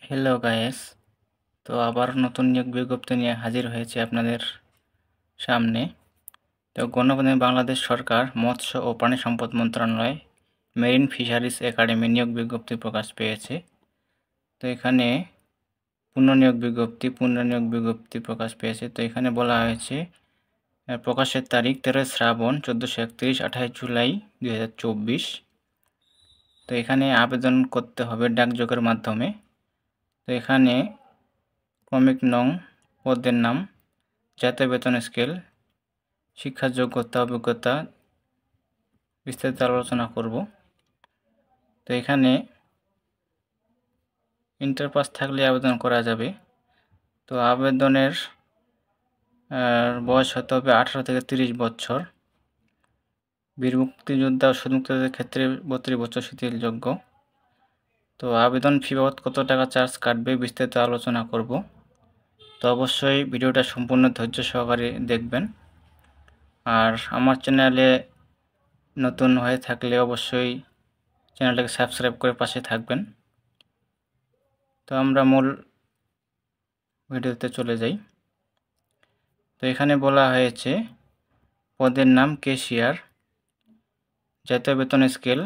Hello guys, তো আবার নতুন নিয়োগ বিজ্ঞপ্তি নিয়ে হাজির হয়েছে আপনাদের সামনে। তো গণপ্রজাতন্ত্রী বাংলাদেশ সরকার মৎস্য ও প্রাণী সম্পদ মন্ত্রণালয় মেরিন ফিশারিজ একাডেমি নিয়োগ বিজ্ঞপ্তি প্রকাশ পেয়েছে। তো এখানে পুনর্নিয়োগ বিজ্ঞপ্তি প্রকাশ পেয়েছে। তো এখানে বলা হয়েছে প্রকাশের তারিখ 13 শ্রাবণ 1431 28 জুলাই 2024। তো এখানে আবেদন করতে হবে ডাকযোগের মাধ্যমে। তো এখানে ক্রমিক নং, পদের নাম, জাতীয় বেতন স্কেল, শিক্ষার যোগ্যতা, অভিজ্ঞতা বিস্তারিত আলোচনা করব। তো এখানে ইন্টার পাস থাকলে আবেদন করা যাবে। তো আবেদনের বয়স হতে হবে 18 থেকে 30 বছর। বীর মুক্তিযোদ্ধা ও শহীদ মুক্তিযোদ্ধাদের ক্ষেত্রে 32 বছর শিথিলযোগ্য। তো আবেদন ফি বাবদ কত টাকা চার্জ কাটবে বিস্তারিত আলোচনা করব। তো অবশ্যই ভিডিওটা সম্পূর্ণ ধৈর্য সহকারে দেখবেন। আর আমার চ্যানেলে নতুন হয়ে থাকলে অবশ্যই চ্যানেলটাকে সাবস্ক্রাইব করে পাশে থাকবেন। তো আমরা মূল ভিডিওতে চলে যাই। তো এখানে বলা হয়েছে পদের নাম ক্যাশিয়ার, জাতীয় বেতন স্কেল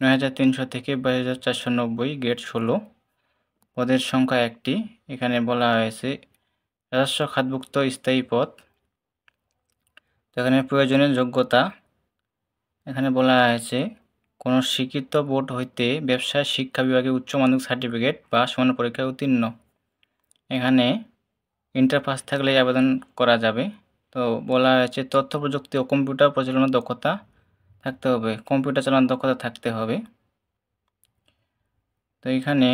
৯৩০০ থেকে ২২৪৯০, গ্রেড ১৬, পদের সংখ্যা ১টি। এখানে বলা হয়েছে রাজস্ব খাতভুক্ত স্থায়ী পদ। তো এখানে প্রয়োজনীয় যোগ্যতা এখানে বলা হয়েছে কোনো স্বীকৃত বোর্ড হইতে ব্যবসায় শিক্ষা বিভাগে উচ্চ মাধ্যমিক সার্টিফিকেট বা সমান পরীক্ষায় উত্তীর্ণ। এখানে ইন্টার পাস থাকলে আবেদন করা যাবে। তো বলা হয়েছে তথ্য প্রযুক্তি ও কম্পিউটার পরিচালনার দক্ষতা থাকতে হবে, কম্পিউটার চালানোর দক্ষতা থাকতে হবে। তো এখানে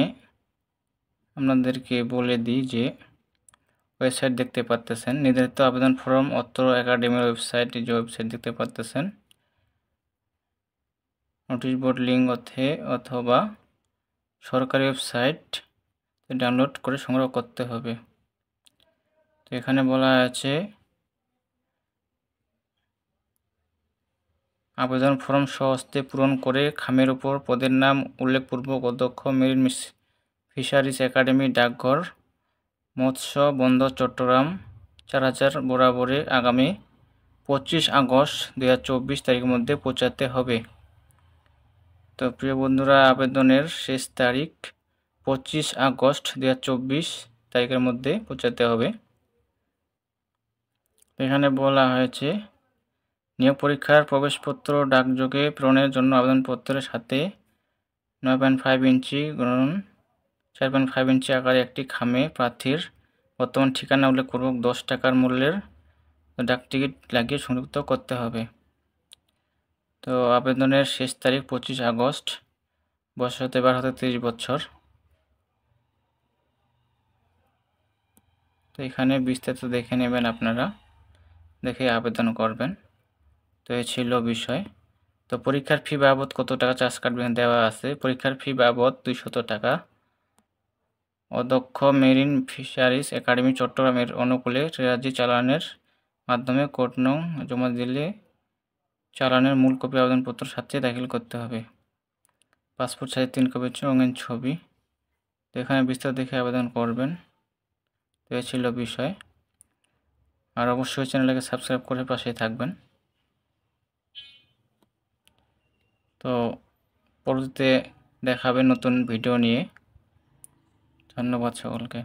আপনাদেরকে বলে দিই যে ওয়েবসাইট দেখতে পাচ্তেছেন, নির্ধারিত আবেদন ফর্ম অত্র একাডেমির ওয়েবসাইট, যে ওয়েবসাইট দেখতে পাচ্তেছেন, নোটিশ বোর্ড লিঙ্ক অথবা সরকারি ওয়েবসাইট ডাউনলোড করে সংগ্রহ করতে হবে। তো এখানে বলা আছে আবেদন ফর্ম স্বহস্তে পূরণ করে খামের উপর পদের নাম উল্লেখপূর্বক অধ্যক্ষ, মেরিন ফিশারিজ একাডেমি, ডাকঘর, মৎস্য বন্দর, চট্টগ্রাম 4000 বরাবরে আগামী 25 আগস্ট 2024 তারিখের মধ্যে পৌঁছাতে হবে। তো প্রিয় বন্ধুরা, আবেদনের শেষ তারিখ 25 আগস্ট 2024 তারিখের মধ্যে পৌঁছাতে হবে। এখানে বলা হয়েছে নিয়োগ পরীক্ষার প্রবেশপত্র ডাকযোগে প্রেরণের জন্য আবেদনপত্রের সাথে 9.5 ইঞ্চি গুণন 4.5 ইঞ্চি আকারে একটি খামে প্রার্থীর বর্তমান ঠিকানা উল্লেখপূর্বক 10 টাকার মূল্যের ডাকটিকিট লাগিয়ে সংযুক্ত করতে হবে। তো আবেদনের শেষ তারিখ 25 আগস্ট, বয়স হতে 12 হতে 30 বছর। তো এখানে বিস্তারিত দেখে নেবেন, আপনারা দেখে আবেদন করবেন। তো এই ছিল বিষয়। তো পরীক্ষার ফি বাবদ কত টাকা চার্জ কাটবেন দেওয়া আছে। পরীক্ষার ফি বাবদ 200 টাকা। অধ্যক্ষ, মেরিন ফিশারিজ একাডেমি, চট্টগ্রামের অনুকূলে রেয়াজি চালানের মাধ্যমে কোড নং জমা দিলে চালানের মূল কপি আবেদনপত্র সাথে দাখিল করতে হবে। পাসপোর্ট সাইজ 3 কপি রঙিন ছবি। তো এখানে বিস্তারিত দেখে আবেদন করবেন। তো এই ছিল বিষয়। আর অবশ্যই চ্যানেলটাকে সাবস্ক্রাইব করে পাশে থাকবেন। তো পরবর্তীতে দেখাবে নতুন ভিডিও নিয়ে। ধন্যবাদ সকলকে।